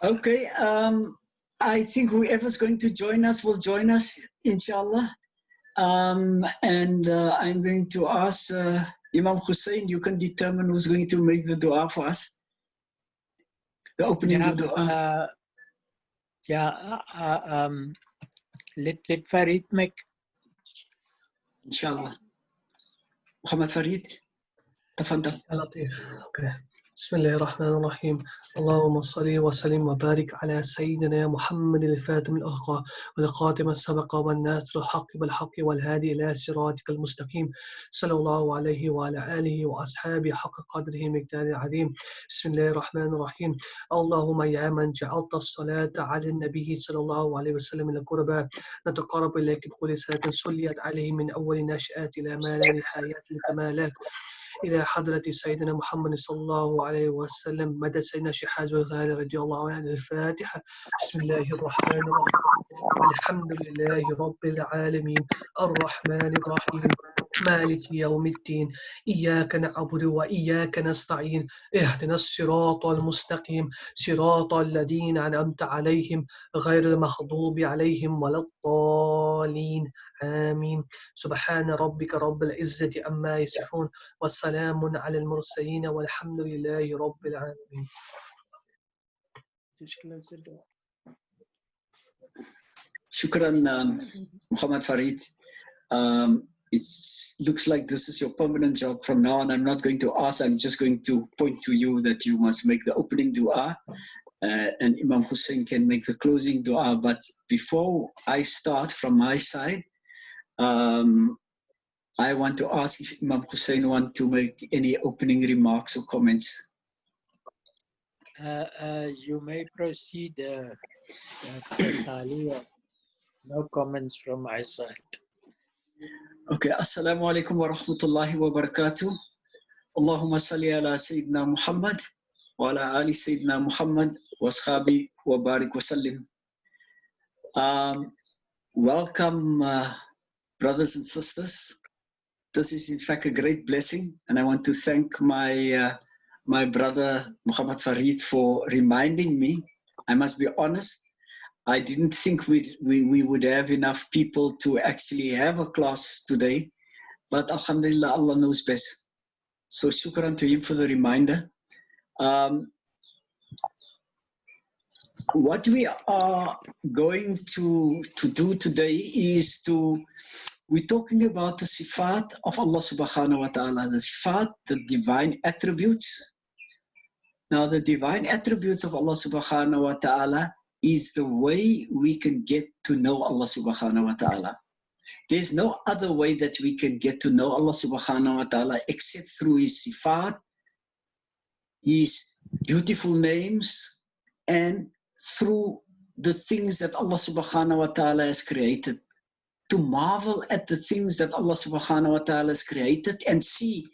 Okay, I think whoever's going to join us will join us, inshallah. And I'm going to ask Imam Hussein, you can determine who's going to make the dua for us. The opening dua. Let Farid make. Inshallah. Muhammad Farid, تفضل. لطيف. Okay. بسم الله الرحمن الرحيم. اللهم صل وسلم وبارك على سيدنا محمد الفاتم الأخقى والخاتم السبق والناصر الحق بالحق والهادي إلى صراطك المستقيم صلى الله عليه وعلى آله وأصحابه حق قدره مقدار عظيم. بسم الله الرحمن الرحيم. اللهم يا من جعلت الصلاة على النبي صلى الله عليه وسلم القربى نتقرب إليك بكل صلاة صليت عليه من أول نشأة إلى ما لا نهاية الكمالات إلى حضرة سيدنا محمد صلى الله عليه وسلم مدد سيدنا شحاز وغالي رضي الله عنه. الفاتحة. بسم الله الرحمن الرحيم. الحمد لله رب العالمين الرحمن الرحيم مالك يوم الدين إياك نعبد وإياك نستعين اهدنا الصراط المستقيم صراط الذين أنعمت عليهم غير المغضوب عليهم ولا الضالين آمين. سبحان ربك رب العزة عما يصفون وسلام على المرسلين والحمد لله رب العالمين. Shukran, Muhammad Farid. It looks like this is your permanent job from now on. I'm not going to ask, I'm just going to point to you that you must make the opening dua and Imam Hussein can make the closing dua. But before I start from my side, I want to ask if Imam Hussein want to make any opening remarks or comments. You may proceed, Salie. No comments from my side. Okay, Assalamu alaikum wa rahmatullahi wa barakatuh. Allahumma salli ala Sayyidina Muhammad wa ala ali Sayyidina Muhammad wa ashabi wa barik wa sallim. Welcome, brothers and sisters. This is in fact a great blessing, and I want to thank my my brother Muhammad Farid for reminding me. I must be honest, I didn't think we would have enough people to actually have a class today, but alhamdulillah, Allah knows best. So shukran to him for the reminder. What we are going to do today is we're talking about the sifat of Allah subhanahu wa ta'ala, the sifat, the divine attributes. Now the divine attributes of Allah subhanahu wa ta'ala is the way we can get to know Allah subhanahu wa ta'ala. There's no other way that we can get to know Allah subhanahu wa ta'ala except through His sifat, His beautiful names, and through the things that Allah subhanahu wa ta'ala has created. To marvel at the things that Allah subhanahu wa ta'ala has created and see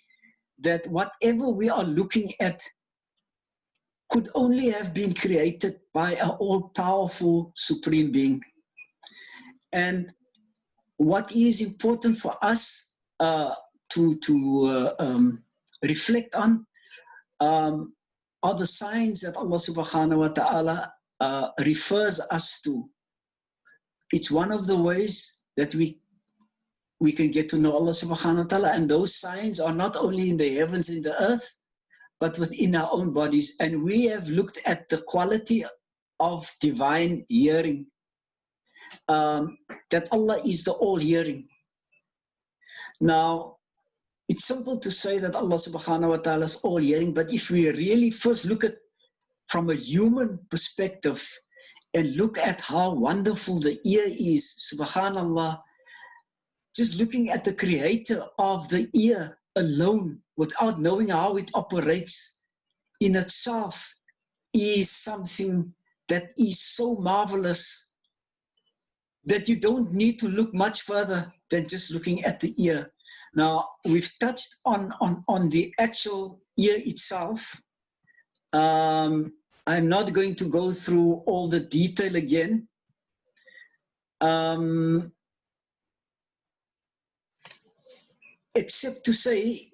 that whatever we are looking at could only have been created by an all-powerful Supreme Being. And what is important for us to reflect on are the signs that Allah subhanahu wa ta'ala refers us to. It's one of the ways that we can get to know Allah subhanahu wa ta'ala, and those signs are not only in the heavens and the earth, but within our own bodies. And we have looked at the quality of divine hearing, that Allah is the all-hearing. Now, it's simple to say that Allah subhanahu wa ta'ala is all-hearing, but if we really first look at from a human perspective and look at how wonderful the ear is, subhanallah, just looking at the creator of the ear alone without knowing how it operates in itself is something that is so marvelous that you don't need to look much further than just looking at the ear. Now, we've touched on the actual ear itself. I'm not going to go through all the detail again. Except to say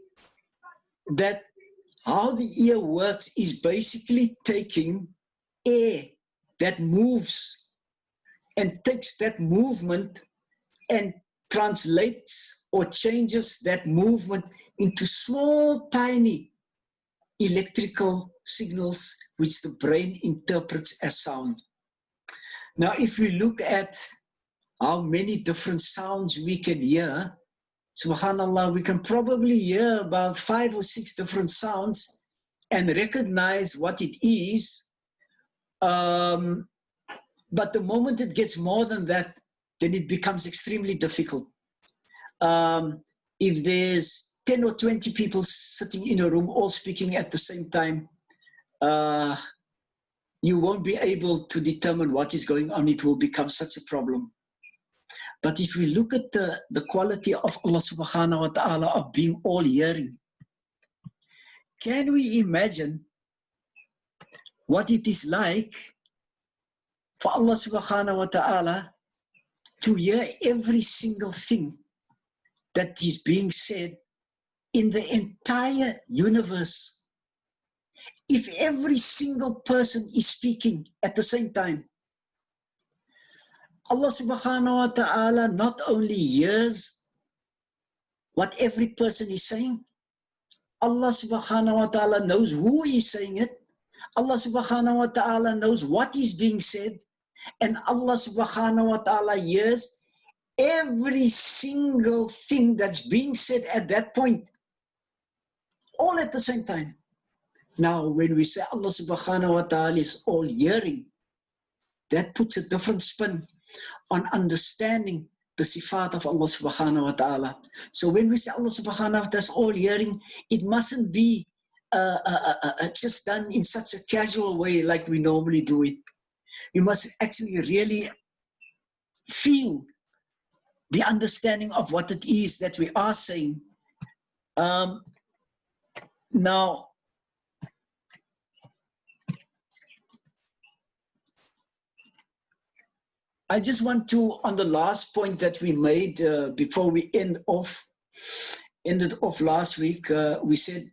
that how the ear works is basically taking air that moves and takes that movement and translates or changes that movement into small, tiny electrical signals which the brain interprets as sound. Now, if we look at how many different sounds we can hear, subhanallah, we can probably hear about 5 or 6 different sounds and recognize what it is. But the moment it gets more than that, then it becomes extremely difficult. If there's 10 or 20 people sitting in a room all speaking at the same time, you won't be able to determine what is going on. It will become such a problem. But if we look at the quality of Allah subhanahu wa ta'ala of being all hearing, can we imagine what it is like for Allah subhanahu wa ta'ala to hear every single thing that is being said in the entire universe? If every single person is speaking at the same time, Allah subhanahu wa ta'ala not only hears what every person is saying, Allah subhanahu wa ta'ala knows who is saying it, Allah subhanahu wa ta'ala knows what is being said, and Allah subhanahu wa ta'ala hears every single thing that's being said at that point, all at the same time. Now, when we say Allah subhanahu wa ta'ala is all hearing, that puts a different spin on understanding the sifat of Allah subhanahu wa ta'ala. So when we say Allah subhanahu wa ta'ala is all hearing, it mustn't be just done in such a casual way like we normally do it. You must actually really feel the understanding of what it is that we are saying. Now, I just want to, on the last point that we made before we ended off last week, we said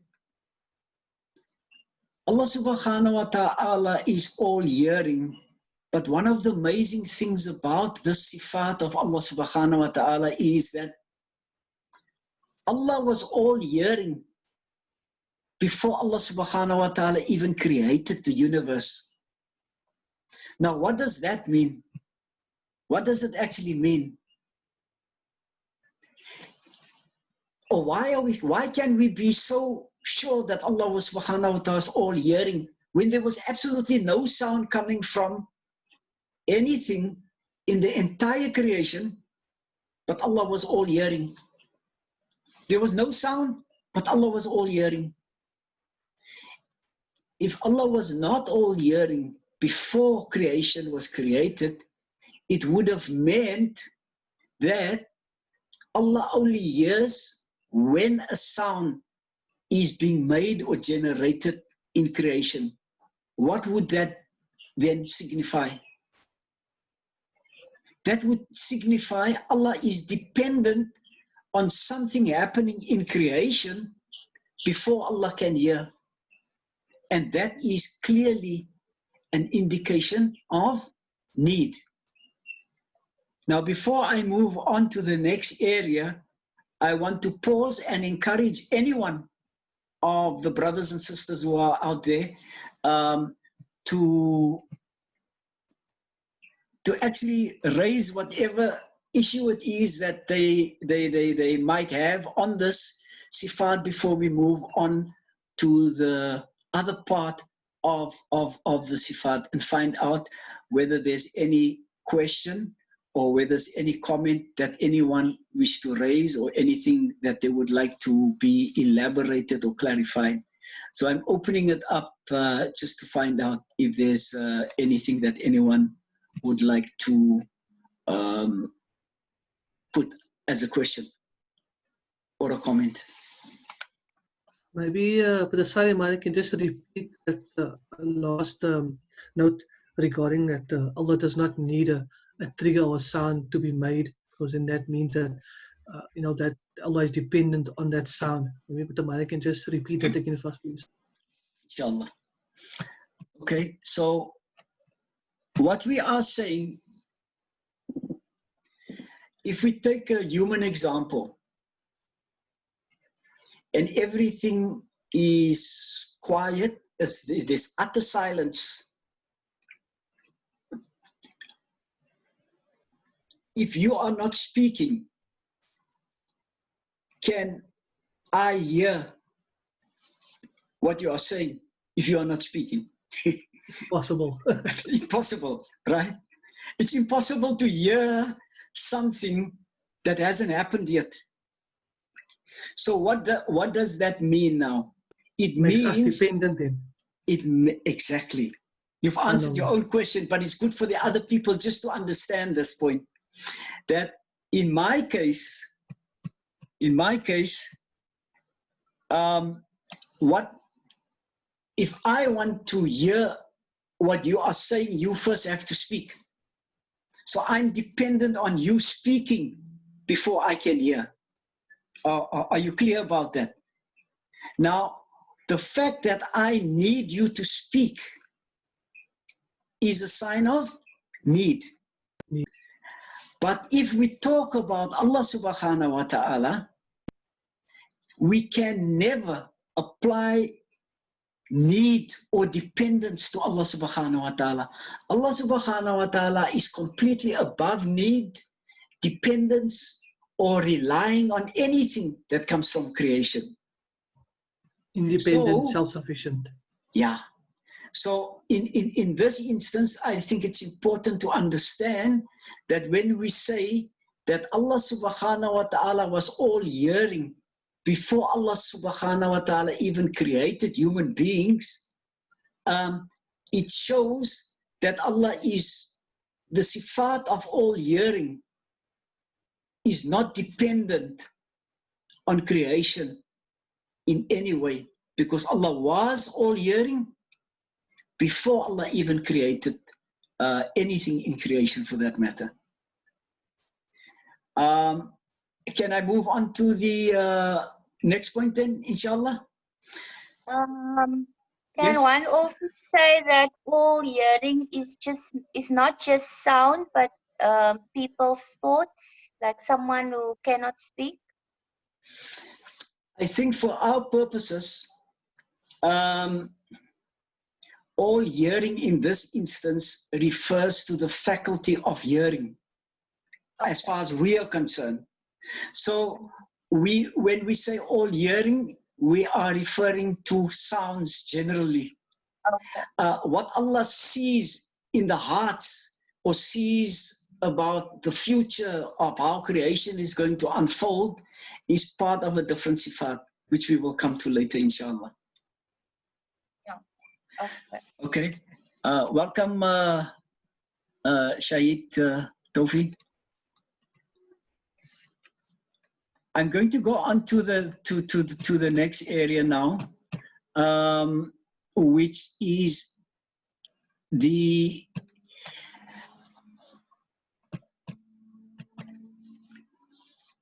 Allah subhanahu wa ta'ala is all hearing, but one of the amazing things about this sifat of Allah subhanahu wa ta'ala is that Allah was all hearing before Allah subhanahu wa ta'ala even created the universe. Now, what does that mean? What does it actually mean? Or why can we be so sure that Allah subhanahu wa ta'ala is all hearing when there was absolutely no sound coming from anything in the entire creation, but Allah was all hearing? There was no sound, but Allah was all hearing. If Allah was not all hearing before creation was created, it would have meant that Allah only hears when a sound is being made or generated in creation. What would that then signify? That would signify Allah is dependent on something happening in creation before Allah can hear. And that is clearly an indication of need. Now, before I move on to the next area, I want to pause and encourage anyone of the brothers and sisters who are out there to actually raise whatever issue it is that they might have on this sifat before we move on to the other part of the sifat and find out whether there's any question or whether there's any comment that anyone wish to raise or anything that they would like to be elaborated or clarified. So I'm opening it up just to find out if there's anything that anyone would like to put as a question or a comment. Maybe Brother Salie, Manie can just repeat that last note regarding that Allah does not need a trigger or sound to be made, because then that means that that Allah is dependent on that sound. Maybe Brother Manie can just repeat that again for us, please. Inshallah. Okay, so what we are saying, if we take a human example and everything is quiet, there's utter silence. If you are not speaking, can I hear what you are saying if you are not speaking? Possible. It's impossible, right? It's impossible to hear something that hasn't happened yet. So what does that mean now? It Makes means us dependent then. Exactly. You've answered your own question, but it's good for the other people just to understand this point. That in my case, what if I want to hear what you are saying? You first have to speak. So I'm dependent on you speaking before I can hear. Are you clear about that? Now, the fact that I need you to speak is a sign of need. But if we talk about Allah subhanahu wa ta'ala, we can never apply need or dependence to Allah subhanahu wa ta'ala. Allah subhanahu wa ta'ala is completely above need, dependence, or relying on anything that comes from creation. Independent, So, self-sufficient. Yeah. So in this instance, I think it's important to understand that when we say that Allah subhanahu wa ta'ala was all hearing before Allah subhanahu wa ta'ala even created human beings, it shows that Allah is the sifat of all hearing is not dependent on creation in any way, because Allah was all hearing before Allah even created anything in creation for that matter. Can I move on to the next point then, inshallah? Can Yes. one also say that all hearing is not just sound, but people's thoughts, like someone who cannot speak? I think for our purposes, all hearing in this instance refers to the faculty of hearing, as far as we are concerned. So when we say all hearing, we are referring to sounds generally. Okay. What Allah sees in the hearts or sees about the future of how creation is going to unfold is part of a different sifat, which we will come to later, inshallah. Okay. Okay. Welcome, Shahid Tawhid. I'm going to go on to the next area now, which is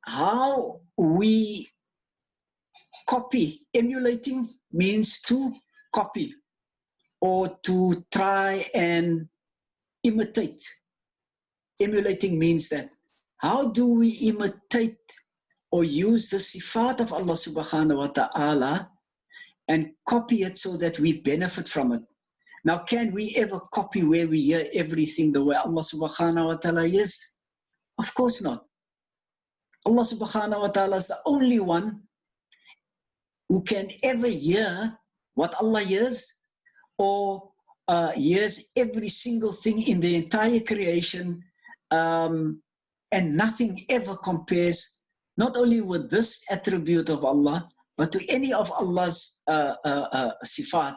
how we copy. Emulating means to copy or to try and imitate. Emulating means that how do we imitate or use the sifat of Allah subhanahu wa ta'ala and copy it so that we benefit from it. Now, can we ever copy where we hear everything the way Allah subhanahu wa ta'ala is? Of course not. Allah subhanahu wa ta'ala is the only one who can ever hear what Allah hears or hears every single thing in the entire creation, and nothing ever compares not only with this attribute of Allah, but to any of Allah's sifat.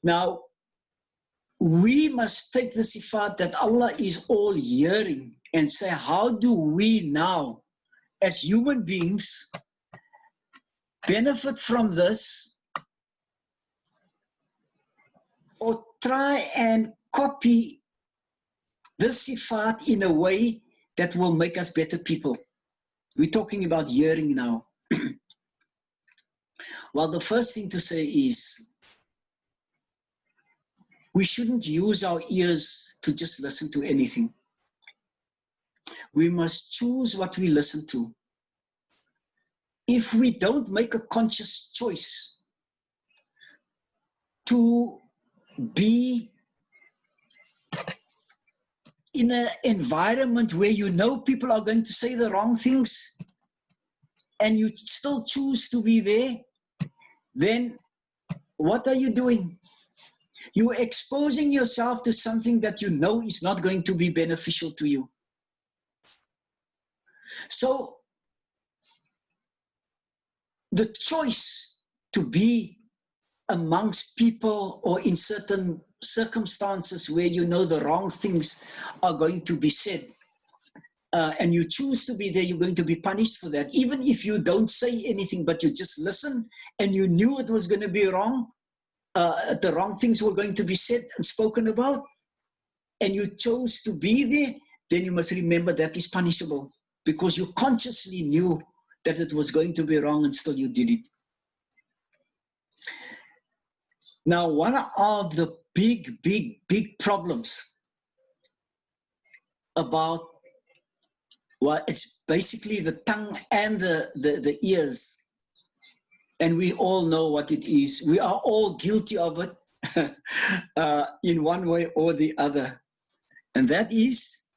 Now, we must take the sifat that Allah is all hearing and say, how do we now, as human beings, benefit from this or try and copy this sifat in a way that will make us better people? We're talking about hearing now. Well, the first thing to say is we shouldn't use our ears to just listen to anything. We must choose what we listen to. If we don't make a conscious choice to be in an environment where you know people are going to say the wrong things and you still choose to be there, then what are you doing? You're exposing yourself to something that you know is not going to be beneficial to you. So the choice to be amongst people or in certain circumstances where you know the wrong things are going to be said, and you choose to be there, you're going to be punished for that. Even if you don't say anything, but you just listen and you knew it was going to be wrong, the wrong things were going to be said and spoken about, and you chose to be there, then you must remember that is punishable because you consciously knew that it was going to be wrong and still you did it. Now, one of the big problems about, well, it's basically the tongue and the ears. And we all know what it is. We are all guilty of it in one way or the other. And that is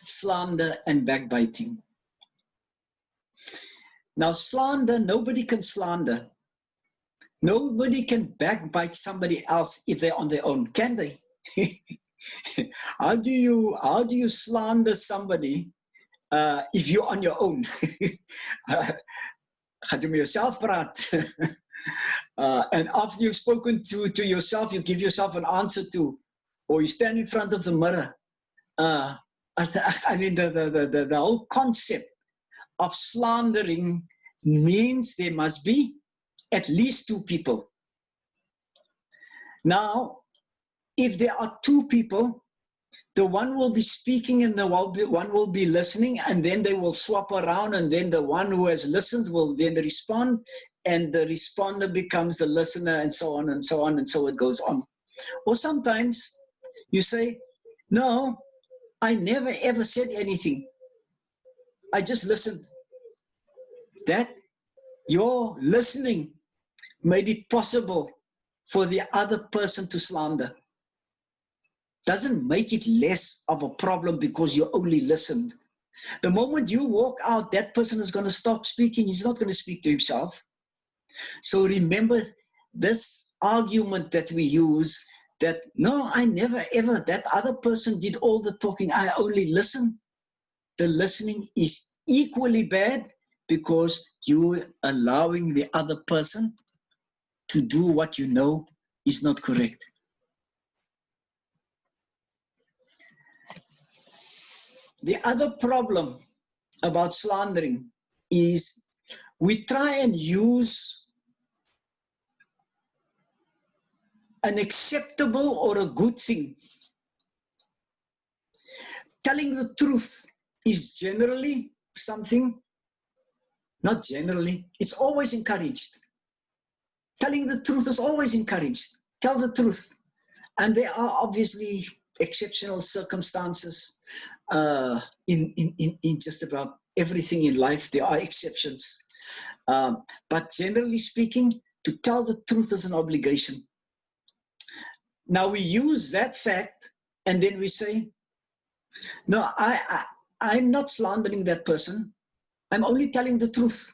slander and backbiting. Now, slander, nobody can slander. Nobody can backbite somebody else if they're on their own, can they? How do you slander somebody if you're on your own? Gaat jy met yourself praat? And after you've spoken to yourself, you give yourself an answer to, or you stand in front of the mirror. I mean, the whole concept of slandering means there must be at least two people. Now, if there are two people, the one will be speaking and the one will be listening, and then they will swap around, and then the one who has listened will then respond, and the responder becomes the listener, and so on and so on, and so it goes on. Or sometimes you say, no, I never ever said anything. I just listened. That your listening made it possible for the other person to slander. Doesn't make it less of a problem because you only listened. The moment you walk out, that person is going to stop speaking. He's not going to speak to himself. So remember this argument that we use, that no, I never ever, that other person did all the talking, I only listened. The listening is equally bad because you're allowing the other person to do what you know is not correct. The other problem about slandering is we try and use an acceptable or a good thing. Telling the truth is generally something, not generally, it's always encouraged. Telling the truth is always encouraged. Tell the truth. And there are obviously exceptional circumstances in just about everything in life. There are exceptions. But generally speaking, to tell the truth is an obligation. Now we use that fact and then we say, no, I'm not slandering that person. I'm only telling the truth.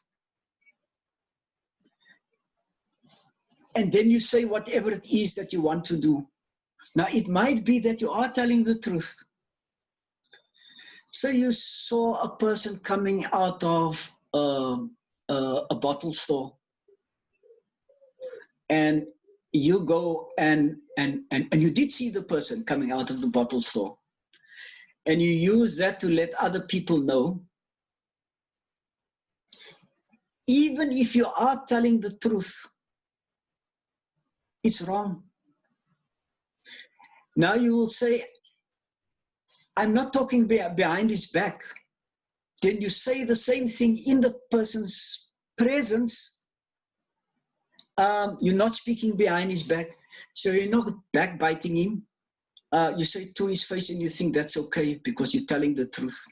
And then you say whatever it is that you want to do. Now, it might be that you are telling the truth. So you saw a person coming out of a bottle store. And you go and you did see the person coming out of the bottle store. And you use that to let other people know. Even if you are telling the truth, it's wrong. Now you will say, I'm not talking behind his back. Then you say the same thing in the person's presence. You're not speaking behind his back. So you're not backbiting him. You say it to his face and you think that's okay because you're telling the truth.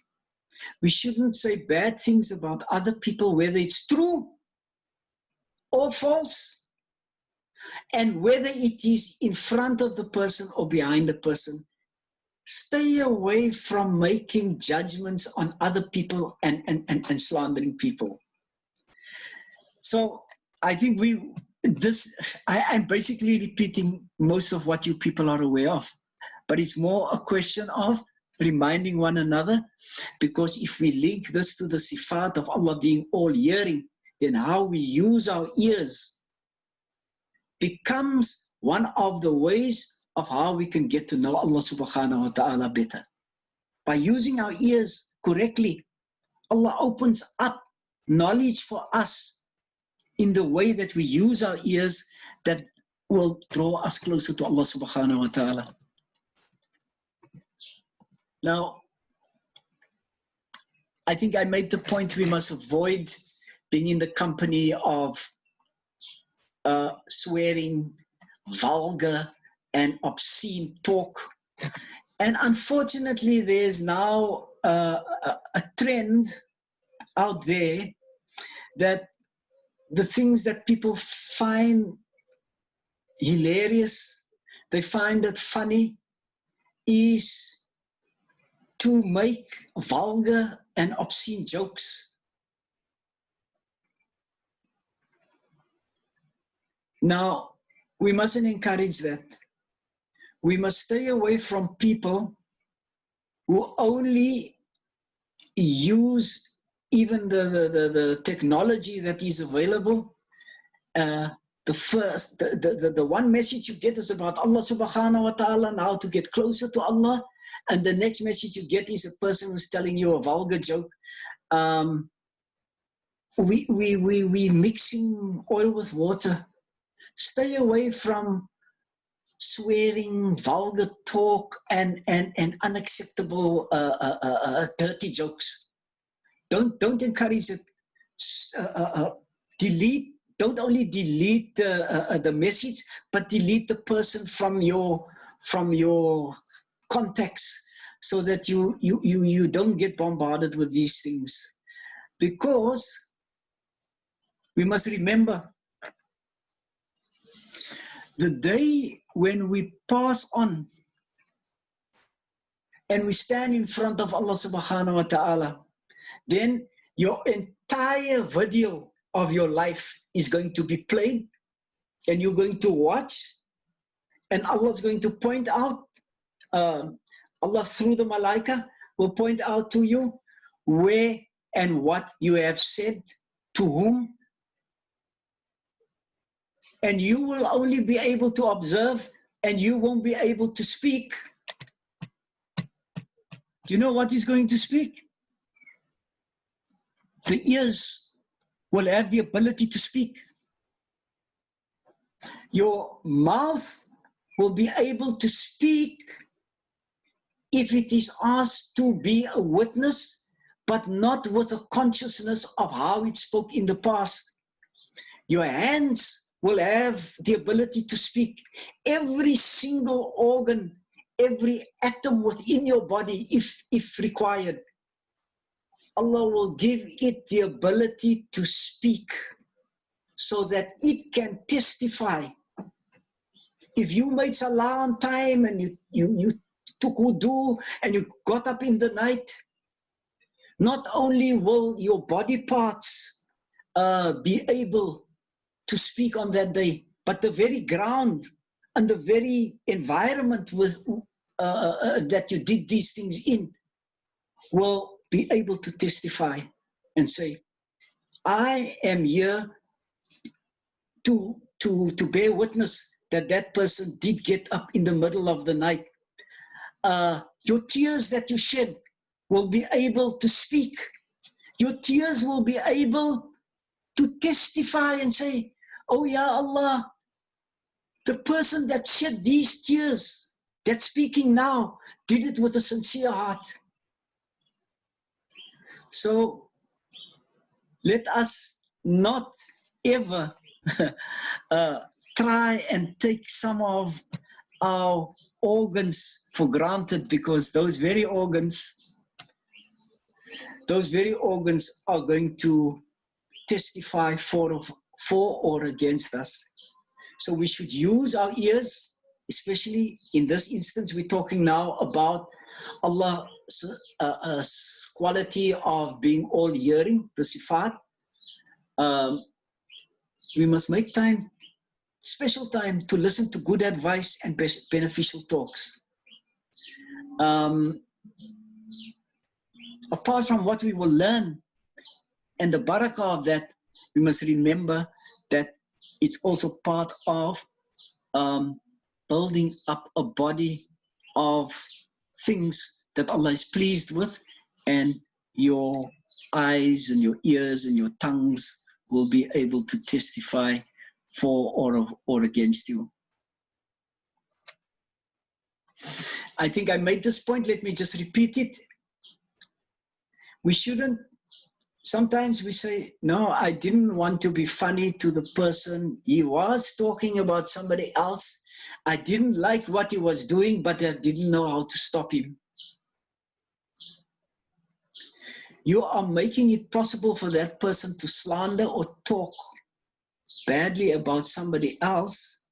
We shouldn't say bad things about other people, whether it's true or false, and whether it is in front of the person or behind the person. Stay away from making judgments on other people and slandering people. So I think I'm basically repeating most of what you people are aware of, but it's more a question of reminding one another, because if we link this to the sifat of Allah being all hearing, then how we use our ears becomes one of the ways of how we can get to know Allah subhanahu wa ta'ala better. By using our ears correctly, Allah opens up knowledge for us in the way that we use our ears that will draw us closer to Allah subhanahu wa ta'ala. Now, I think I made the point we must avoid being in the company of swearing, vulgar, and obscene talk. And unfortunately, there's now a trend out there that the things that people find hilarious, they find it funny, is to make vulgar and obscene jokes. Now, we mustn't encourage that. We must stay away from people who only use even the technology that is available. The one message you get is about Allah subhanahu wa ta'ala and how to get closer to Allah. And the next message you get is a person who's telling you a vulgar joke. We mixing oil with water. Stay away from swearing, vulgar talk, and unacceptable dirty jokes. Don't encourage it. Delete. Don't only delete the message, but delete the person from your contacts, so that you don't get bombarded with these things. Because we must remember, the day when we pass on and we stand in front of Allah subhanahu wa ta'ala, then your entire video of your life is going to be played, and you're going to watch, and Allah's going to point out, Allah through the Malaa'ikah will point out to you where and what you have said to whom, and you will only be able to observe and you won't be able to speak. Do you know what is going to speak? The ears will have the ability to speak. Your mouth will be able to speak if it is asked to be a witness, but not with a consciousness of how it spoke in the past. Your hands will have the ability to speak. Every single organ, every atom within your body, if required, Allah will give it the ability to speak so that it can testify. If you made salah on time and you took wudu and you got up in the night, not only will your body parts be able to speak on that day, but the very ground and the very environment with that you did these things in will be able to testify and say, I am here to bear witness that that person did get up in the middle of the night. Your tears that you shed will be able to speak. Your tears will be able to testify and say, oh yeah, Allah, the person that shed these tears, that's speaking now, did it with a sincere heart. So let us not ever try and take some of our organs for granted, because those very organs are going to testify for or against us. So we should use our ears, especially in this instance. We're talking now about Allah's quality of being all hearing, the sifat. We must make time, special time, to listen to good advice and beneficial talks. Apart from what we will learn and the barakah of that, we must remember that it's also part of building up a body of things that Allah is pleased with, and your eyes and your ears and your tongues will be able to testify for or against you. I think I made this point. Let me just repeat it. We shouldn't, sometimes we say, no, I didn't want to be funny to the person. He was talking about somebody else. I didn't like what he was doing, but I didn't know how to stop him. You are making it possible for that person to slander or talk badly about somebody else.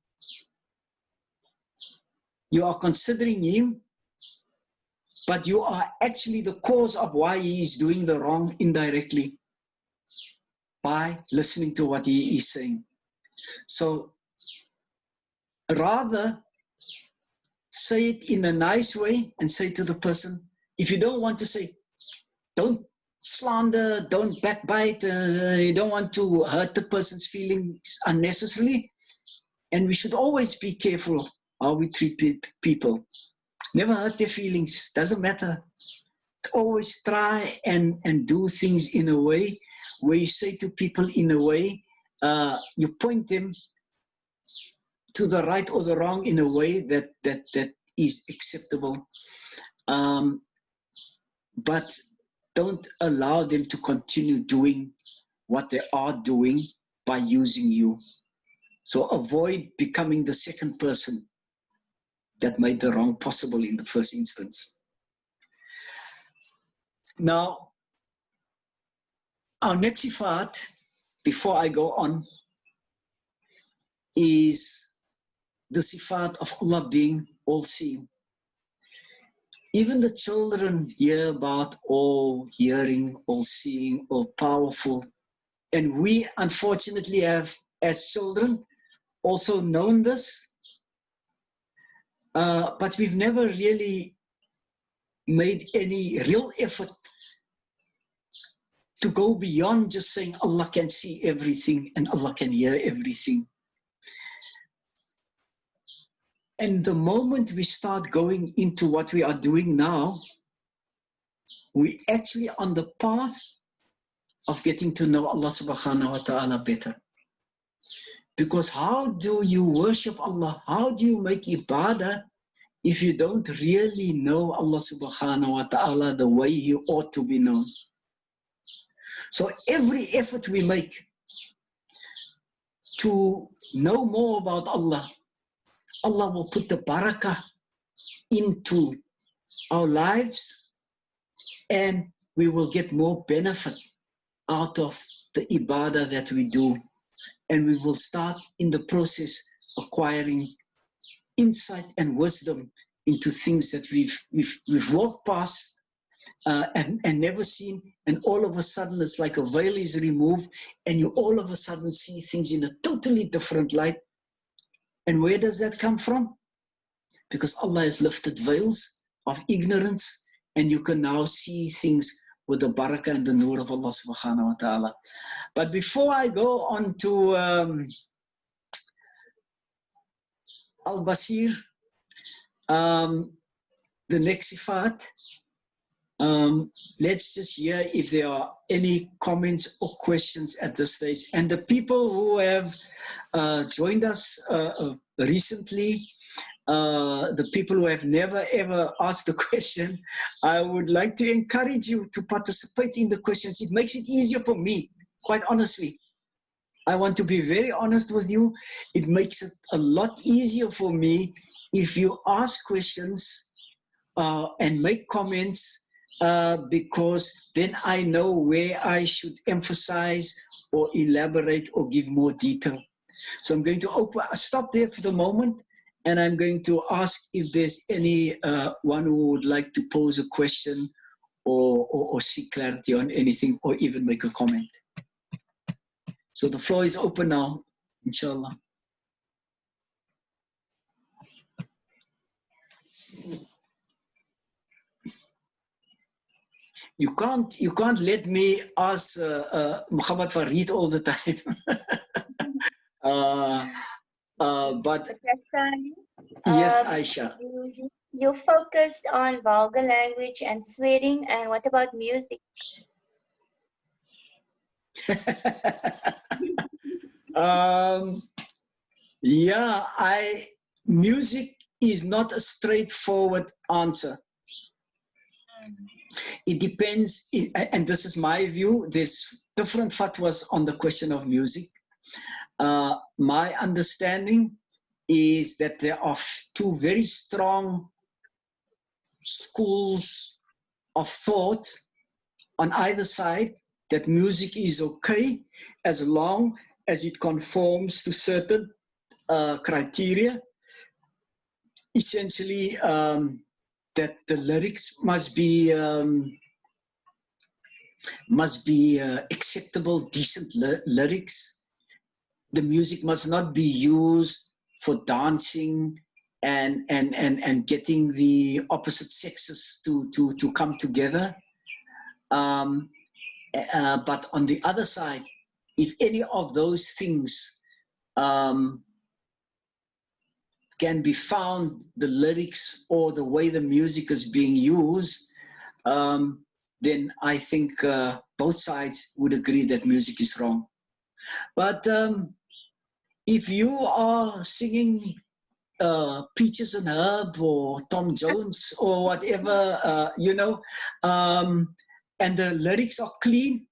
You are considering him, but you are actually the cause of why he is doing the wrong indirectly by listening to what he is saying. So rather say it in a nice way and say to the person, if you don't want to say, don't slander, don't backbite, you don't want to hurt the person's feelings unnecessarily. And we should always be careful how we treat people. Never hurt their feelings, doesn't matter. Always try and do things in a way where you say to people in a way, you point them to the right or the wrong in a way that is acceptable. But don't allow them to continue doing what they are doing by using you. So avoid becoming the second person that made the wrong possible in the first instance. Now, our next sifat, before I go on, is the sifat of Allah being all-seeing. Even the children hear about all hearing, all-seeing, all-powerful. And we, unfortunately, have, as children, also known this. But we've never really made any real effort to go beyond just saying Allah can see everything and Allah can hear everything. And the moment we start going into what we are doing now, we're actually on the path of getting to know Allah subhanahu wa ta'ala better. Because how do you worship Allah? How do you make ibadah if you don't really know Allah subhanahu wa ta'ala the way He ought to be known? So every effort we make to know more about Allah, Allah will put the barakah into our lives, and we will get more benefit out of the ibadah that we do. And we will start in the process acquiring insight and wisdom into things that we've walked past and never seen. And all of a sudden, it's like a veil is removed, and you all of a sudden see things in a totally different light. And where does that come from? Because Allah has lifted veils of ignorance, and you can now see things with the barakah and the nur of Allah subhanahu wa ta'ala. But before I go on to Al-Basir, the next sifat, let's just hear if there are any comments or questions at this stage. And the people who have joined us recently, the people who have never ever asked a question, I would like to encourage you to participate in the questions. It makes it easier for me, quite honestly. I want to be very honest with you. It makes it a lot easier for me if you ask questions and make comments, because then I know where I should emphasize or elaborate or give more detail. So I'm going to stop there for the moment, and I'm going to ask if there's any one who would like to pose a question or seek clarity on anything or even make a comment. So the floor is open now, inshallah. You can't let me ask Muhammad Farid all the time. But yes, Aisha. You focused on vulgar language and swearing, and what about music? Yeah, music is not a straightforward answer. It depends, and this is my view. There's different fatwas on the question of music. My understanding is that there are two very strong schools of thought on either side, that music is okay as long as it conforms to certain criteria. Essentially, that the lyrics must be acceptable, decent lyrics. The music must not be used for dancing and getting the opposite sexes to come together. But on the other side, if any of those things can be found, the lyrics or the way the music is being used, then I think both sides would agree that music is wrong. But if you are singing Peaches and Herb or Tom Jones or whatever, you know, and the lyrics are clean,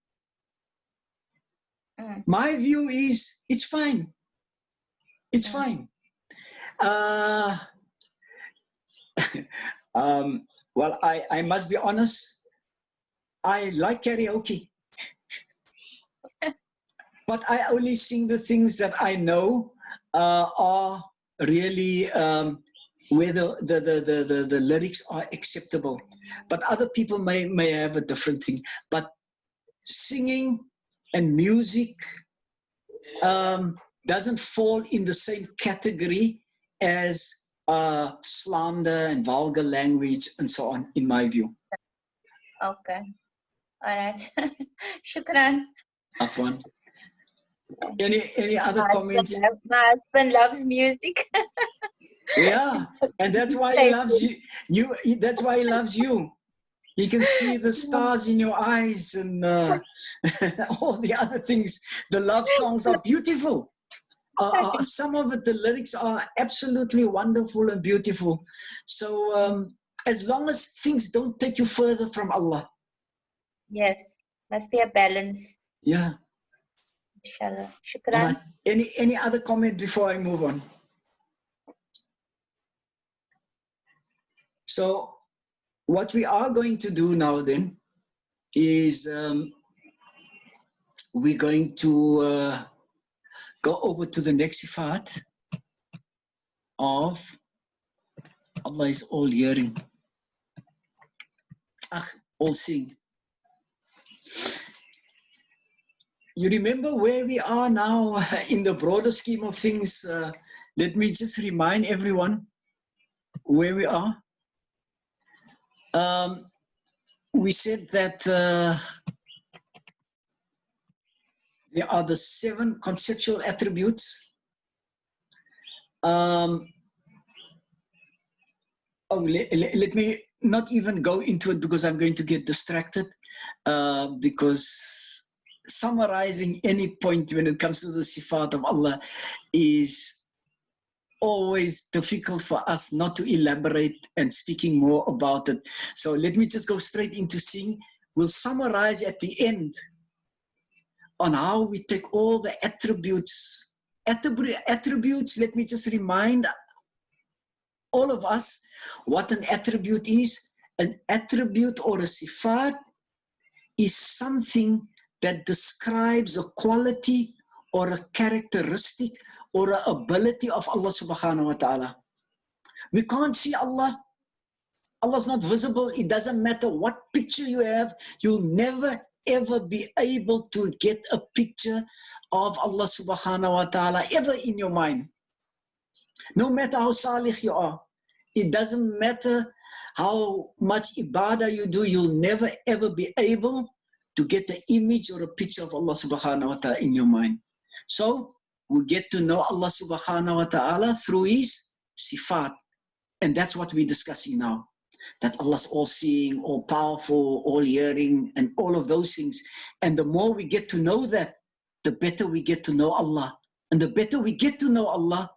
my view is it's fine. It's fine. Well, I must be honest, I like karaoke. But I only sing the things that I know are really where the lyrics are acceptable. But other people may have a different thing. But singing and music doesn't fall in the same category as slander and vulgar language and so on, in my view. Okay. All right. Shukran. Afwan. Any other comments? My husband loves music. Yeah, and that's why he loves you. That's why he loves you. He can see the stars in your eyes and all the other things. The love songs are beautiful. Some of it, the lyrics are absolutely wonderful and beautiful. So as long as things don't take you further from Allah. Yes, must be a balance. Yeah. Inshallah. Shukran. Any other comment before I move on? So what we are going to do now then is we're going to go over to the next sifat of Allah is all hearing. All seeing. You remember where we are now in the broader scheme of things. Let me just remind everyone where we are. We said that there are the 7 conceptual attributes. Let me not even go into it because I'm going to get distracted, because summarizing any point when it comes to the sifat of Allah is always difficult for us not to elaborate and speaking more about it. So let me just go straight into seeing. We'll summarize at the end on how we take all the attributes. Attributes, let me just remind all of us what an attribute is. An attribute or a sifat is something that describes a quality or a characteristic or an ability of Allah subhanahu wa ta'ala. We can't see Allah. Allah's not visible. It doesn't matter what picture you have. You'll never ever be able to get a picture of Allah subhanahu wa ta'ala ever in your mind. No matter how salih you are. It doesn't matter how much ibadah you do. You'll never ever be able to get the image or a picture of Allah subhanahu wa ta'ala in your mind. So we get to know Allah subhanahu wa ta'ala through His sifat. And that's what we're discussing now. That Allah's all-seeing, all-powerful, all-hearing, and all of those things. And the more we get to know that, the better we get to know Allah. And the better we get to know Allah,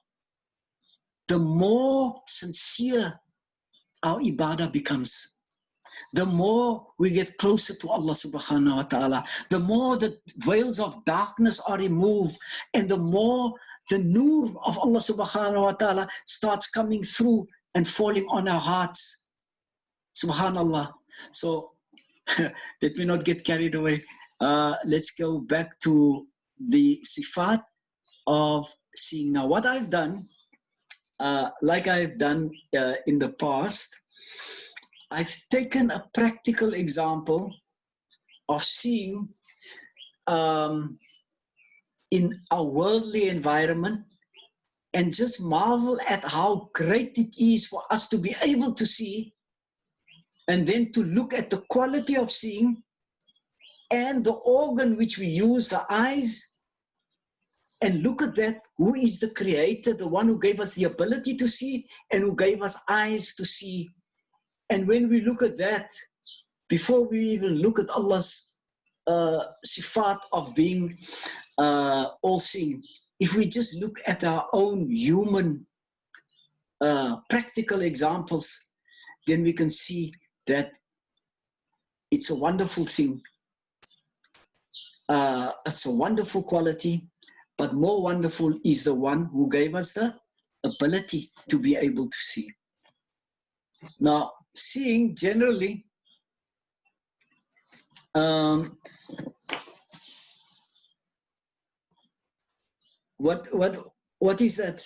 the more sincere our ibadah becomes. The more we get closer to Allah subhanahu wa ta'ala, the more the veils of darkness are removed, and the more the nur of Allah subhanahu wa ta'ala starts coming through and falling on our hearts. Subhanallah. So let me not get carried away. Let's go back to the sifat of seeing. Now, what I've done, like I've done in the past, I've taken a practical example of seeing in a worldly environment, and just marvel at how great it is for us to be able to see, and then to look at the quality of seeing and the organ which we use, the eyes, and look at that. Who is the creator, the one who gave us the ability to see and who gave us eyes to see? And when we look at that, before we even look at Allah's sifat of being all-seeing, if we just look at our own human practical examples, then we can see that it's a wonderful thing. It's a wonderful quality, but more wonderful is the one who gave us the ability to be able to see. Now, seeing generally, what is that?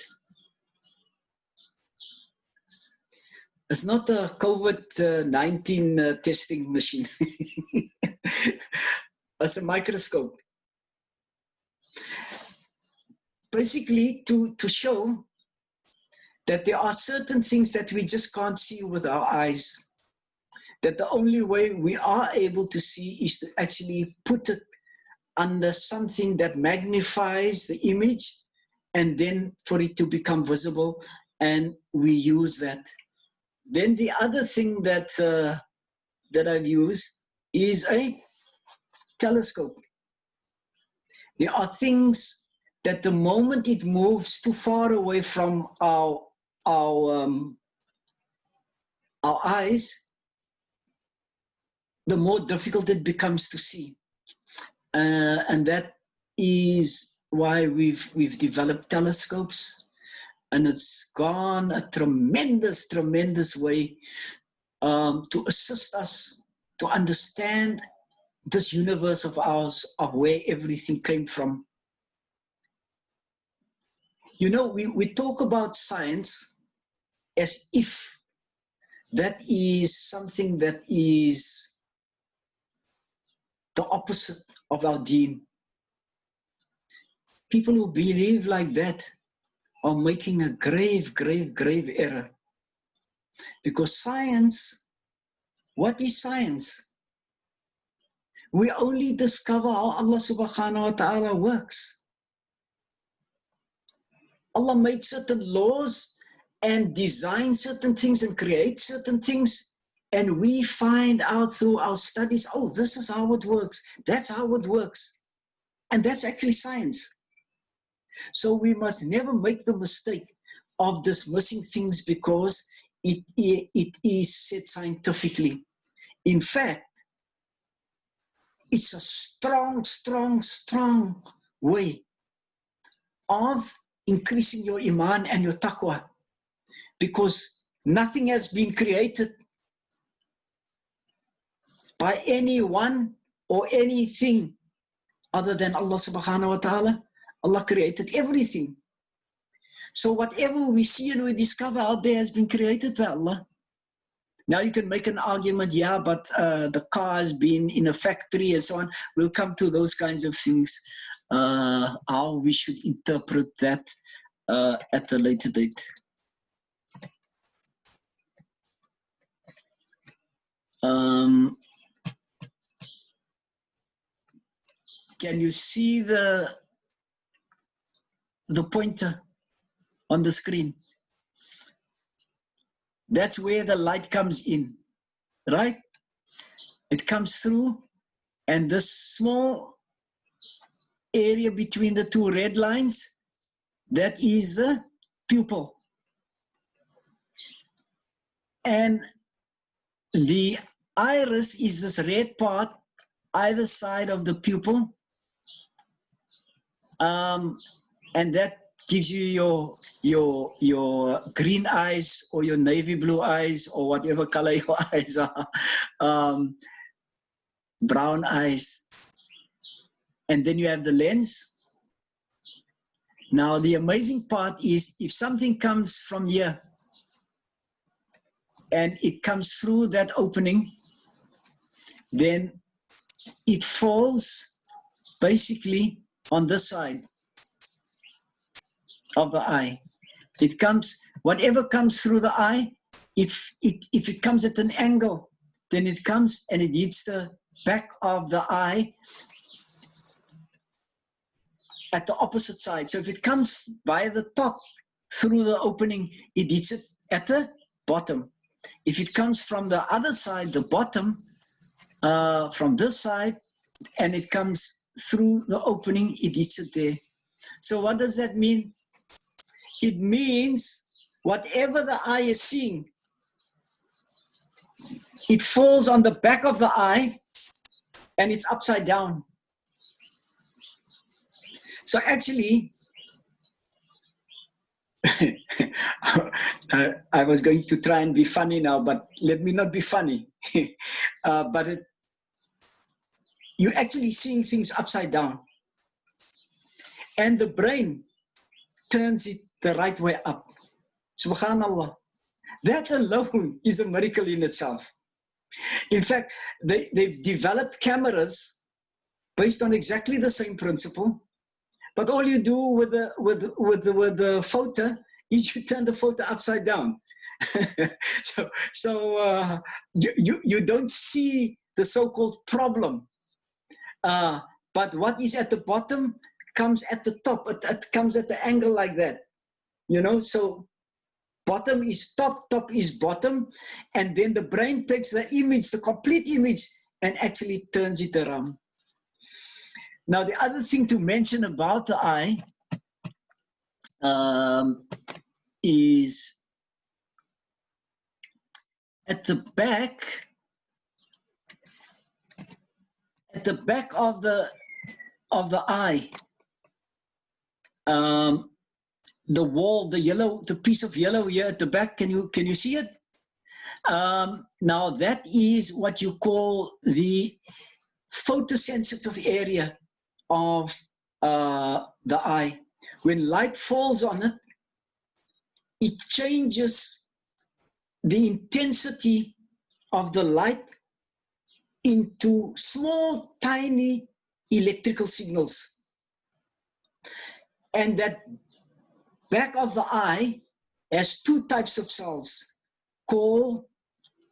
It's not a COVID-19 testing machine. It's a microscope. Basically, to show that there are certain things that we just can't see with our eyes. That the only way we are able to see is to actually put it under something that magnifies the image, and then for it to become visible, and we use that. Then the other thing that that I've used is a telescope. There are things that the moment it moves too far away from our eyes, the more difficult it becomes to see. And that is why we've developed telescopes, and it's gone a tremendous way to assist us to understand this universe of ours, of where everything came from. You know, we talk about science as if that is something that is the opposite of our deen. People who believe like that are making a grave error. Because science, what is science? We only discover how Allah subhanahu wa ta'ala works. Allah made certain laws and designed certain things and create certain things, and we find out through our studies, oh, this is how it works, that's how it works. And that's actually science. So we must never make the mistake of dismissing things because it is said scientifically. In fact, it's a strong, strong, strong way of increasing your iman and your taqwa, because nothing has been created by anyone or anything other than Allah subhanahu wa ta'ala. Allah created everything. So whatever we see and we discover out there has been created by Allah. Now you can make an argument, yeah, but the car has been in a factory and so on. We'll come to those kinds of things, how we should interpret that at a later date. Can you see the pointer on the screen? That's where the light comes in, right? It comes through, and this small area between the two red lines, that is the pupil. And the iris is this red part either side of the pupil, and that gives you your green eyes or your navy blue eyes or whatever color your eyes are, brown eyes. And then you have the lens. Now the amazing part is, if something comes from here and it comes through that opening, then it falls basically on this side of the eye. It comes, whatever comes through the eye, if it comes at an angle, then it comes and it hits the back of the eye at the opposite side. So if it comes by the top through the opening, it hits it at the bottom. If it comes from the other side, the bottom, from this side, and it comes through the opening, it hits it there. So what does that mean? It means whatever the eye is seeing, it falls on the back of the eye and it's upside down. So actually, I was going to try and be funny now, but let me not be funny. But you're actually seeing things upside down. And the brain turns it the right way up. Subhanallah. That alone is a miracle in itself. In fact, they've developed cameras based on exactly the same principle. But all you do with the photo is you turn the photo upside down. so you don't see the so-called problem. But what is at the bottom comes at the top. It comes at the angle like that. You know, so bottom is top, top is bottom, and then the brain takes the image, the complete image, and actually turns it around. Now, the other thing to mention about the eye is at the back of the eye, the wall, the piece of yellow here at the back. Can you see it? Now that is what you call the photosensitive area of the eye. When light falls on it, it changes the intensity of the light into small, tiny electrical signals. And that back of the eye has two types of cells called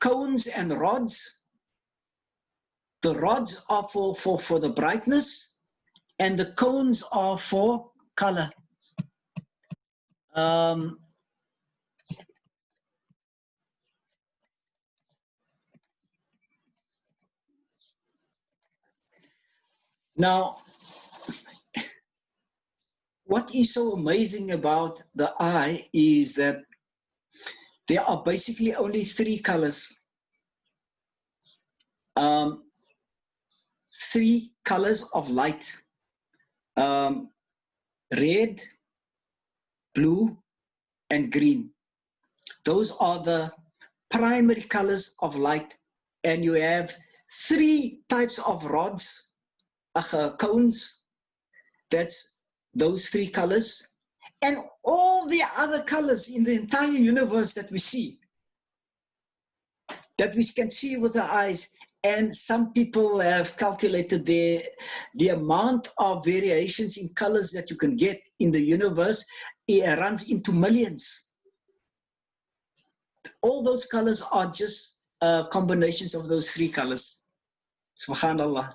cones and rods. The rods are for the brightness, and the cones are for color. Now, what is so amazing about the eye is that there are basically only three colors. three colors of light. Red, blue, and green. Those are the primary colors of light. And you have three types of rods, cones. That's those three colors. And all the other colors in the entire universe that we see, that we can see with our eyes. And some people have calculated the amount of variations in colors that you can get in the universe. It runs into millions. All those colors are just combinations of those three colors. Subhanallah.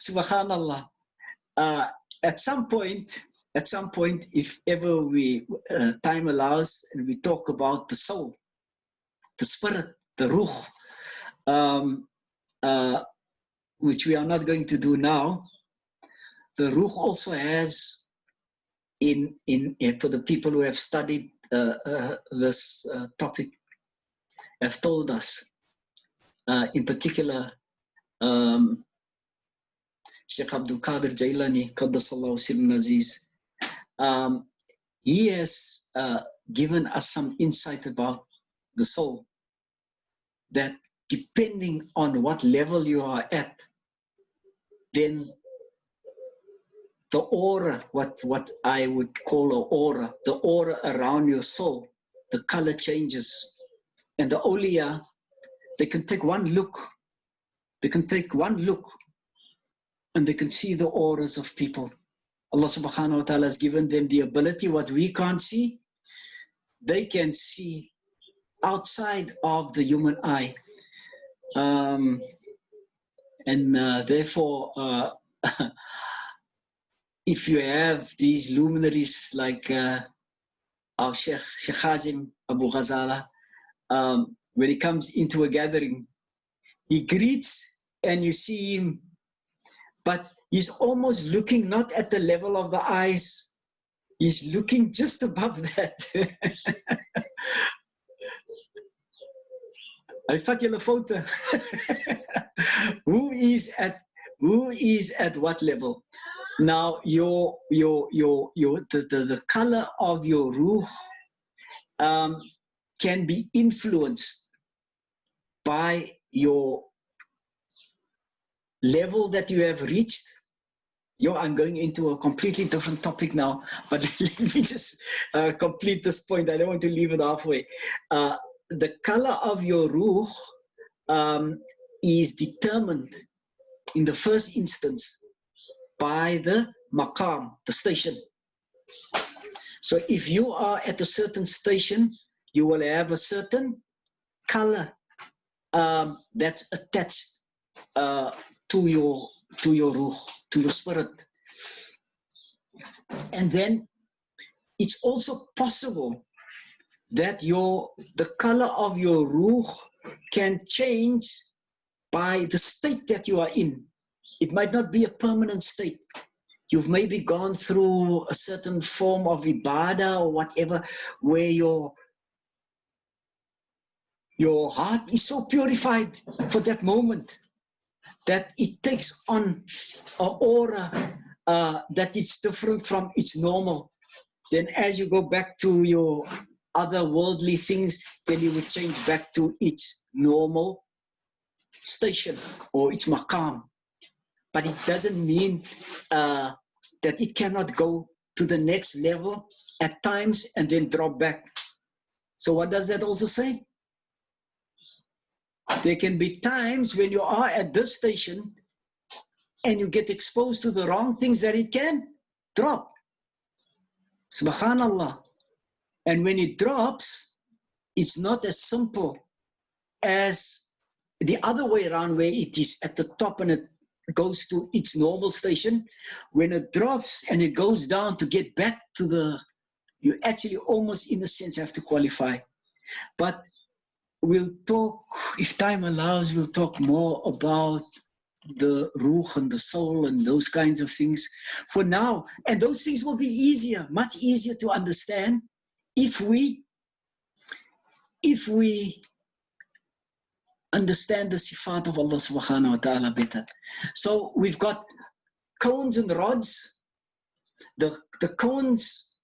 Subhanallah. At some point, if ever we time allows, and we talk about the soul, the spirit, the ruh, which we are not going to do now. The ruh also has, for the people who have studied this topic, have told us, in particular, Sheikh Abdul Qadir Jailani, Qaddasallahu Sirrun Aziz, he has given us some insight about the soul, that depending on what level you are at, then the aura, what I would call an aura, the aura around your soul, the color changes. And the awliya, they can take one look, and they can see the auras of people. Allah subhanahu wa ta'ala has given them the ability, what we can't see, they can see outside of the human eye. Therefore, if you have these luminaries like our Sheikh Hazim Abu Ghazala, when he comes into a gathering, he greets and you see him, but he's almost looking not at the level of the eyes, he's looking just above that. I thought you photo. Who is at what level? Now the color of your ruh can be influenced by your level that you have reached. I'm going into a completely different topic now, but let me just complete this point. I don't want to leave it halfway. The color of your ruh is determined in the first instance by the maqam, the station. So if you are at a certain station, you will have a certain color that's attached to your ruh, to your spirit. And then it's also possible that the color of your ruh can change by the state that you are in. It might not be a permanent state. You've maybe gone through a certain form of ibadah or whatever, where your heart is so purified for that moment that it takes on an aura that is different from its normal. Then as you go back to your other worldly things, then you would change back to its normal station or its maqam. But it doesn't mean that it cannot go to the next level at times and then drop back. So what does that also say? There can be times when you are at this station and you get exposed to the wrong things that it can drop. Subhanallah. And when it drops, it's not as simple as the other way around, where it is at the top and it goes to its normal station. When it drops and it goes down to get back to you actually almost in a sense have to qualify. But we'll talk, if time allows, we'll talk more about the ruh and the soul and those kinds of things for now. And those things will be easier, much easier to understand if we understand the sifat of Allah subhanahu wa ta'ala better. So we've got cones and rods. The cones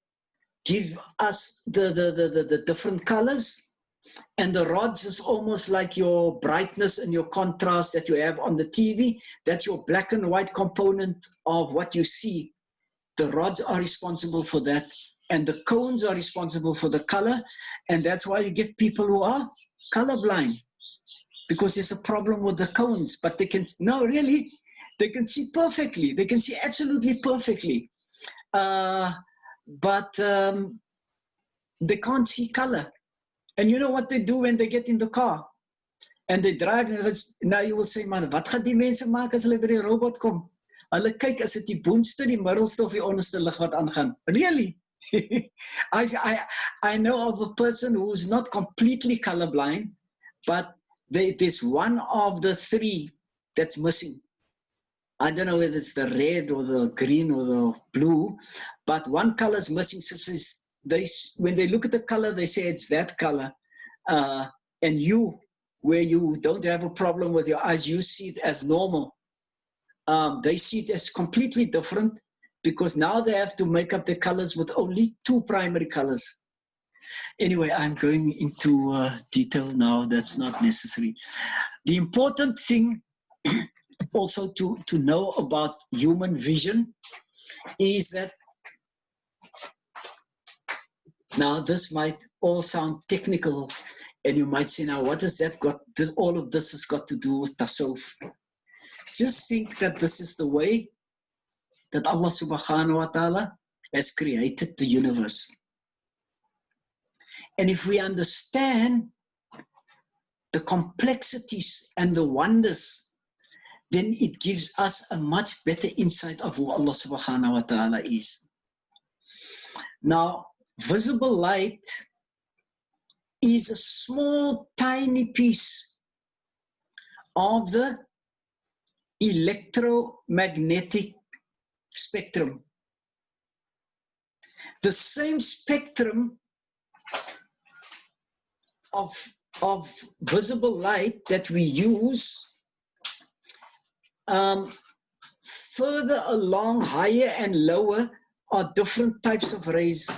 give us the different colors, and the rods is almost like your brightness and your contrast that you have on the TV. That's your black and white component of what you see. The rods are responsible for that, and the cones are responsible for the color, and that's why you get people who are colorblind, because there's a problem with the cones, but they can, no, really, they can see perfectly. They can see absolutely perfectly. But they can't see color. And you know what they do when they get in the car and they drive? Now you will say, man, wat gaan die mense maak as hulle by die robot kom? Hulle kyk as dit die boonste, die middelste of die onderste lig wat aangaan. Really? I know of a person who is not completely colorblind, but there's one of the three that's missing. I don't know whether it's the red or the green or the blue, but one color is missing. So when they look at the color, they say it's that color. And you, where you don't have a problem with your eyes, you see it as normal. They see it as completely different, because now they have to make up the colors with only two primary colors. Anyway, I'm going into detail now. That's not necessary. The important thing also to know about human vision is that, now this might all sound technical, and you might say, now what has that got, all of this has got to do with tasawwuf. Just think that this is the way that Allah subhanahu wa ta'ala has created the universe. And if we understand the complexities and the wonders, then it gives us a much better insight of who Allah subhanahu wa ta'ala is. Now, visible light is a small, tiny piece of the electromagnetic spectrum. The same spectrum of visible light that we use, further along, higher and lower, are different types of rays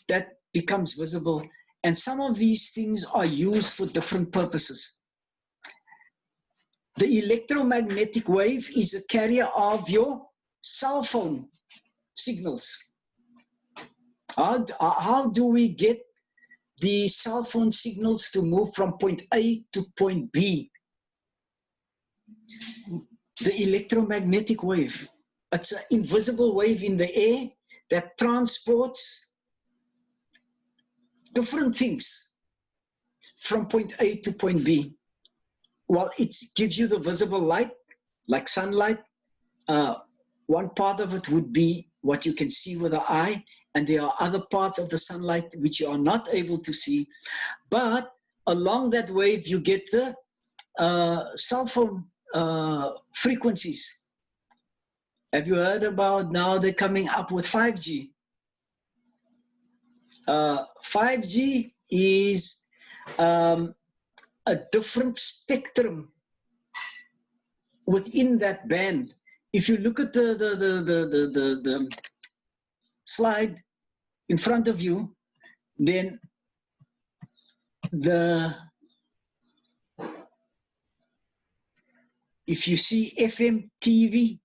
that becomes visible. And some of these things are used for different purposes. The electromagnetic wave is a carrier of your cell phone signals. How do we get the cell phone signals to move from point A to point B? The electromagnetic wave. It's an invisible wave in the air that transports different things from point A to point B. Well, it gives you the visible light, like sunlight. One part of it would be what you can see with the eye, and there are other parts of the sunlight which you are not able to see. But along that wave, you get the cell phone frequencies. Have you heard about, now they're coming up with 5G? 5G is a different spectrum within that band. If you look at the slide in front of you, then if you see FM, TV,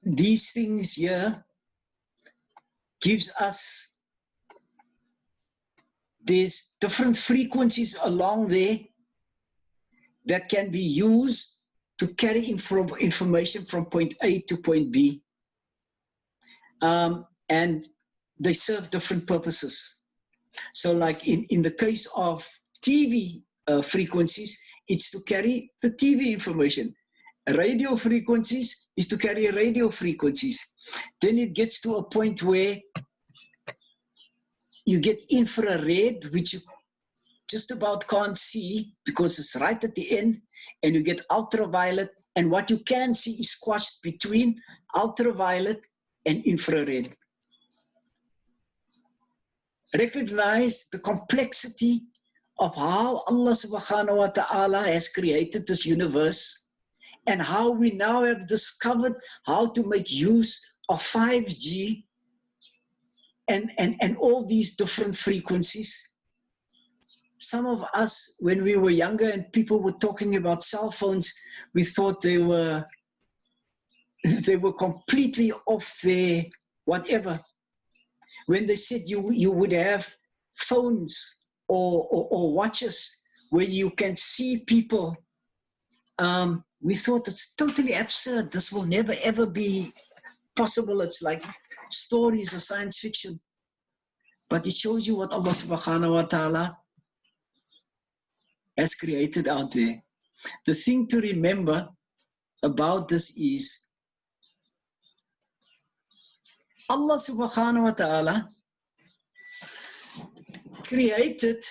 these things here gives us, there's different frequencies along there that can be used to carry information from point A to point B. And they serve different purposes. So like in the case of TV frequencies, it's to carry the TV information. Radio frequencies is to carry radio frequencies. Then it gets to a point where you get infrared, which you just about can't see because it's right at the end, and you get ultraviolet, and what you can see is squashed between ultraviolet and infrared. Recognize the complexity of how Allah subhanahu wa ta'ala has created this universe, and how we now have discovered how to make use of 5G and all these different frequencies. Some of us, when we were younger and people were talking about cell phones, we thought they were completely off their whatever. When they said you would have phones or watches where you can see people, we thought it's totally absurd. This will never ever be possible. It's like stories or science fiction. But it shows you what Allah subhanahu wa ta'ala has created out there. The thing to remember about this is Allah subhanahu wa ta'ala created,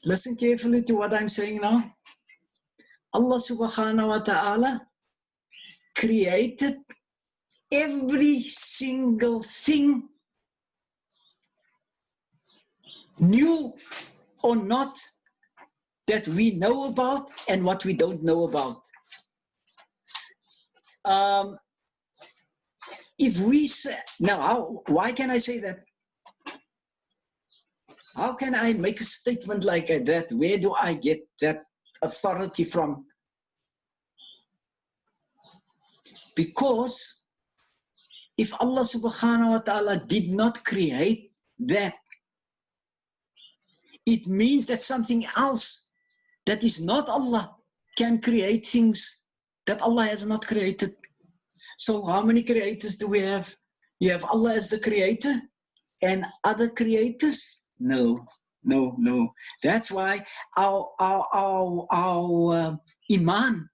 listen carefully to what I'm saying now. Allah subhanahu wa ta'ala created every single thing, new or not, that we know about and what we don't know about. If we say, now, why can I say that? How can I make a statement like that? Where do I get that authority from? Because if Allah subhanahu wa ta'ala did not create that, it means that something else that is not Allah can create things that Allah has not created. So how many creators do we have? You have Allah as the creator and other creators? No, no, no. That's why our iman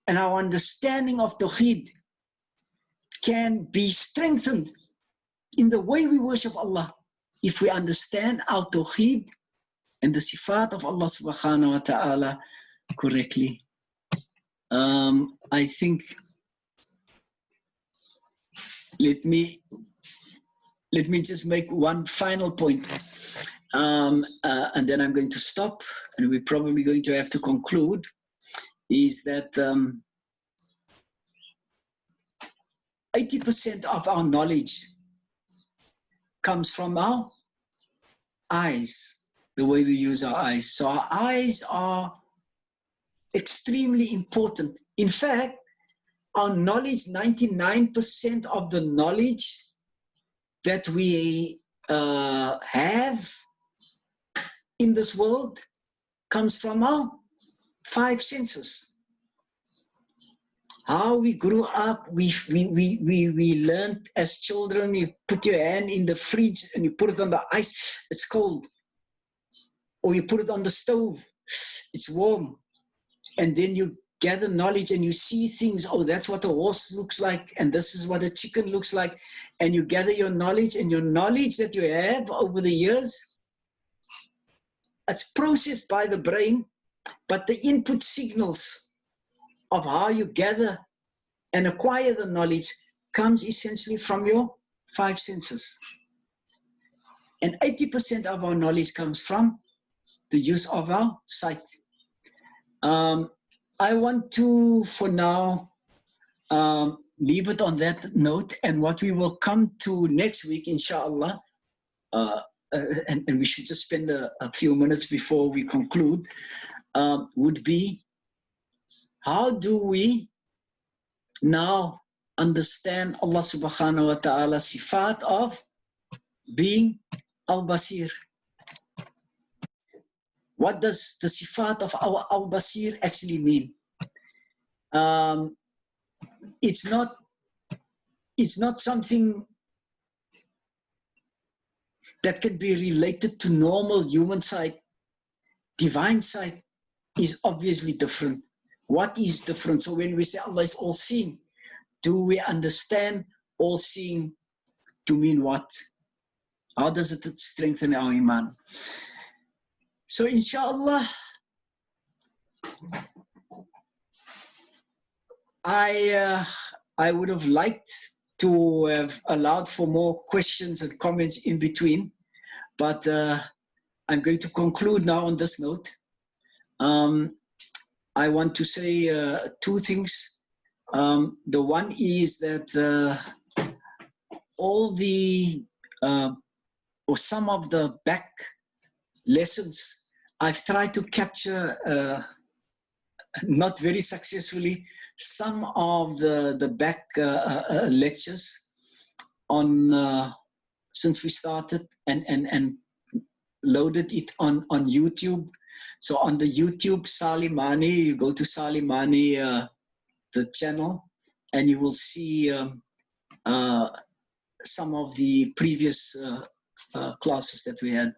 and our understanding of Tawhid can be strengthened in the way we worship Allah if we understand our Tawhid and the sifat of Allah subhanahu wa ta'ala correctly. I think let me just make one final point, and then I'm going to stop, and we're probably going to have to conclude, is that 80% of our knowledge comes from our eyes, the way we use our eyes. So our eyes are extremely important. In fact, our knowledge, 99% of the knowledge that we have in this world comes from our 5 senses. How we grew up, we learned as children, you put your hand in the fridge and you put it on the ice, it's cold. Or you put it on the stove, it's warm. And then you gather knowledge and you see things, oh, that's what a horse looks like, and this is what a chicken looks like. And you gather your knowledge, and your knowledge that you have over the years, it's processed by the brain, but the input signals of how you gather and acquire the knowledge comes essentially from your 5 senses. And 80% of our knowledge comes from the use of our sight. I want to, for now, leave it on that note, and what we will come to next week, inshallah, and we should just spend a few minutes before we conclude, would be, how do we now understand Allah subhanahu wa ta'ala sifat of being al-Basir? What does the sifat of our al-Basir actually mean? It's not something that can be related to normal human sight. Divine sight is obviously different. What is different? So when we say Allah is all-seeing, do we understand all-seeing to mean what? How does it strengthen our iman? So inshallah, I would have liked to have allowed for more questions and comments in between, but I'm going to conclude now on this note. I want to say two things. The one is that all the, or some of the back lessons, I've tried to capture, not very successfully, some of the back lectures on since we started and loaded it on YouTube. So on the YouTube Salie Manie, you go to Salie Manie, the channel, and you will see some of the previous classes that we had.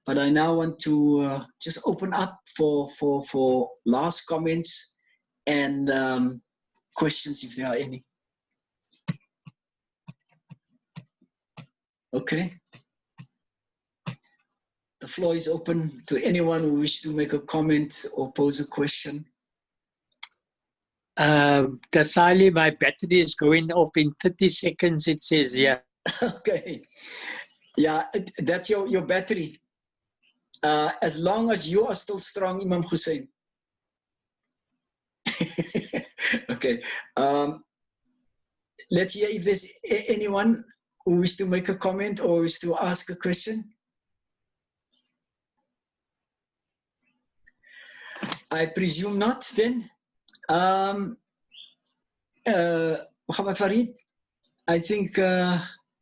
But I now want to just open up for last comments and questions if there are any. Okay. The floor is open to anyone who wishes to make a comment or pose a question. Salie, my battery is going off in 30 seconds, it says here. Okay. Yeah, that's your battery. As long as you are still strong, Imam Hussein. Okay. Let's hear if there's anyone who wishes to make a comment or wishes to ask a question. I presume not then. Muhammad Farid, I think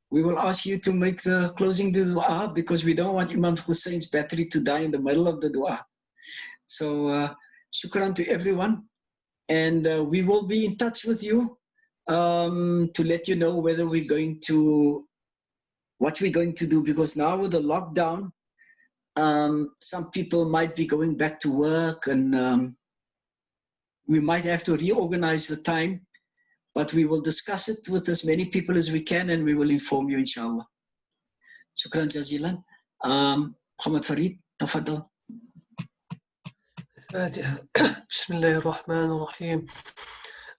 we will ask you to make the closing dua because we don't want Imam Hussein's battery to die in the middle of the dua. So shukran to everyone. And we will be in touch with you to let you know whether we're going to, what we're going to do, because now with the lockdown, some people might be going back to work and we might have to reorganize the time, but we will discuss it with as many people as we can and we will inform you, inshallah. Shukran jazilan. Muhammad Farid, tafadal. الفاتحة. بسم الله الرحمن الرحيم.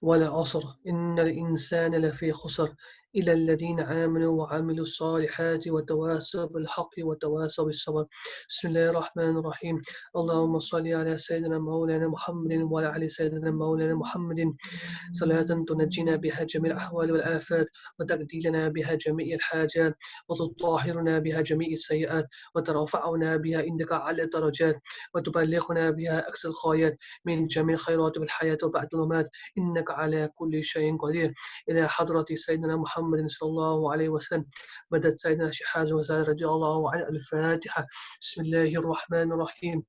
والعصر إن الإنسان لفي خسر إلى الذين آمنوا وعملوا الصالحات وتواصوا بالحق وتواصوا بالصبر. بسم الله الرحمن الرحيم. اللهم صل على سيدنا مولانا محمد وعلى آل سيدنا مولانا محمد صلاة تنجينا بها جميع الأحوال والآفات وتقضي لنا بها جميع الحاجات وتطهرنا بها جميع السيئات وترفعنا بها عندك على الدرجات وتبلغنا بها أقصى الغايات من جميع الخيرات في الحياة وبعد الممات إنك على كل شيء قدير. إلى حضرة سيدنا محمد صلى الله عليه وسلم مدد سيدنا شحاز وزاد رضي الله عنه. الفاتحة. بسم الله الرحمن الرحيم.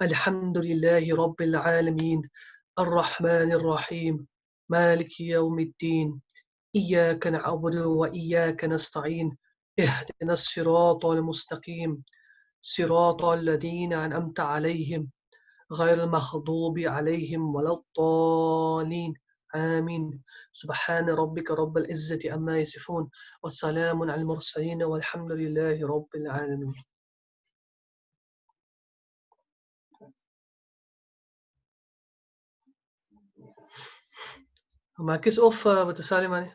الحمد لله رب العالمين الرحمن الرحيم مالك يوم الدين إياك نعبد وإياك نستعين اهدنا الصراط المستقيم صراط الذين أنعمت عليهم غير المغضوب عليهم ولا الضالين آمين. سبحان ربك رب العزة عما يصفون والسلام على المرسلين والحمد لله رب العالمين. Mic is off with the Salie Manie.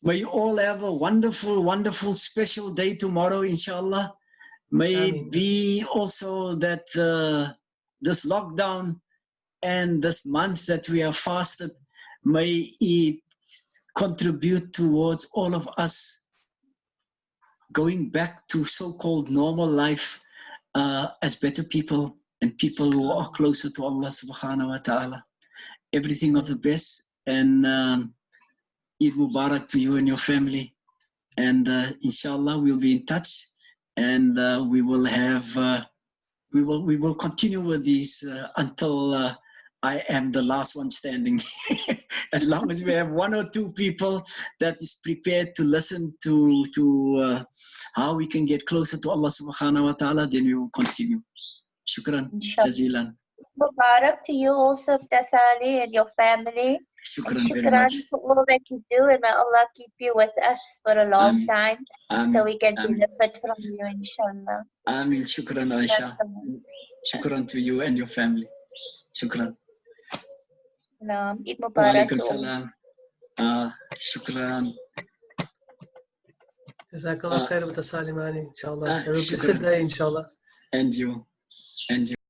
May you all have a wonderful, wonderful special day tomorrow, inshallah. May it be also that this lockdown and this month that we have fasted, may it contribute towards all of us going back to so-called normal life as better people and people who are closer to Allah subhanahu wa ta'ala. Everything of the best, and Eid Mubarak to you and your family. And inshallah, we'll be in touch, and we will have, we will continue with these until I am the last one standing. As long as we have one or two people that is prepared to listen to how we can get closer to Allah subhanahu wa ta'ala, then we will continue. Shukran jazilan. Mubarak to you also, Salie, and your family. Shukran very Shukran much. for all that you do, and may Allah keep you with us for a long time, so we can benefit from you, inshallah. Ameen. Shukran, Aisha. Shukran to you and your family. Shukran. Eid Wa Mubarak alaikum to all. salam. Shukran. Jazakallah khair with Sali Manie, inshallah. Ah, Have a blessed shukran. day, inshallah. And you.